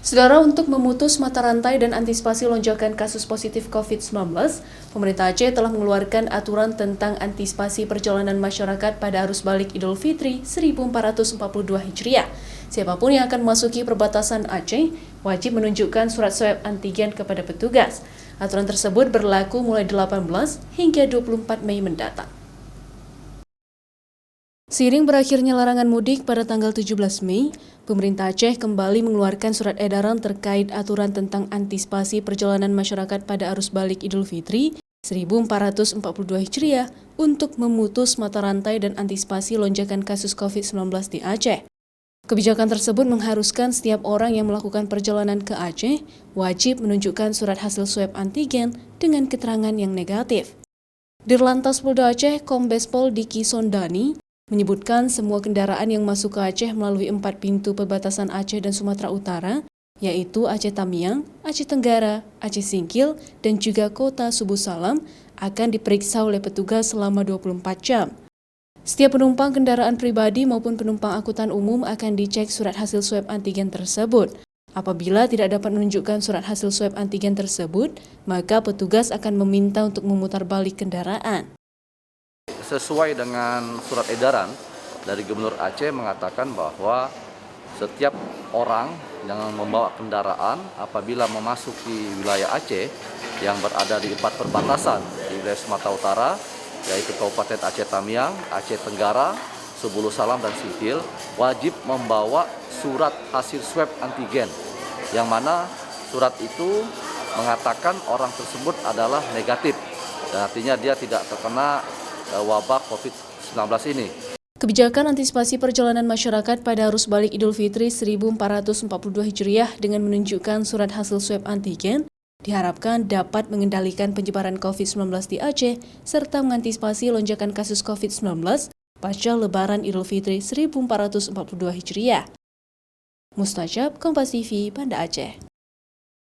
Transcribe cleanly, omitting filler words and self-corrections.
Saudara, untuk memutus mata rantai dan antisipasi lonjakan kasus positif COVID-19, pemerintah Aceh telah mengeluarkan aturan tentang antisipasi perjalanan masyarakat pada arus balik Idul Fitri 1442 Hijriah. Siapapun yang akan memasuki perbatasan Aceh wajib menunjukkan surat swab antigen kepada petugas. Aturan tersebut berlaku mulai 18 hingga 24 Mei mendatang. Seiring berakhirnya larangan mudik pada tanggal 17 Mei, pemerintah Aceh kembali mengeluarkan surat edaran terkait aturan tentang antisipasi perjalanan masyarakat pada arus balik Idul Fitri 1442 Hijriah untuk memutus mata rantai dan antisipasi lonjakan kasus COVID-19 di Aceh. Kebijakan tersebut mengharuskan setiap orang yang melakukan perjalanan ke Aceh wajib menunjukkan surat hasil swab antigen dengan keterangan yang negatif. Dirlantas Polda Aceh Kombes Pol Diki Sondani menyebutkan semua kendaraan yang masuk ke Aceh melalui 4 pintu perbatasan Aceh dan Sumatera Utara, yaitu Aceh Tamiang, Aceh Tenggara, Aceh Singkil, dan juga Kota Subuh Salam, akan diperiksa oleh petugas selama 24 jam. Setiap penumpang kendaraan pribadi maupun penumpang angkutan umum akan dicek surat hasil swab antigen tersebut. Apabila tidak dapat menunjukkan surat hasil swab antigen tersebut, maka petugas akan meminta untuk memutar balik kendaraan. Sesuai dengan surat edaran dari Gubernur Aceh mengatakan bahwa setiap orang yang membawa kendaraan apabila memasuki wilayah Aceh yang berada di 4 perbatasan di wilayah Sumatera Utara, yaitu Kabupaten Aceh Tamiang, Aceh Tenggara, Subuh Salam, dan Singkil, wajib membawa surat hasil swab antigen, yang mana surat itu mengatakan orang tersebut adalah negatif, dan artinya dia tidak terkena wabah COVID-19 ini. Kebijakan antisipasi perjalanan masyarakat pada arus balik Idul Fitri 1442 Hijriah dengan menunjukkan surat hasil swab antigen diharapkan dapat mengendalikan penyebaran COVID-19 di Aceh serta mengantisipasi lonjakan kasus COVID-19 pasca Lebaran Idul Fitri 1442 Hijriah. Mustajab, Kompas TV, Banda Aceh.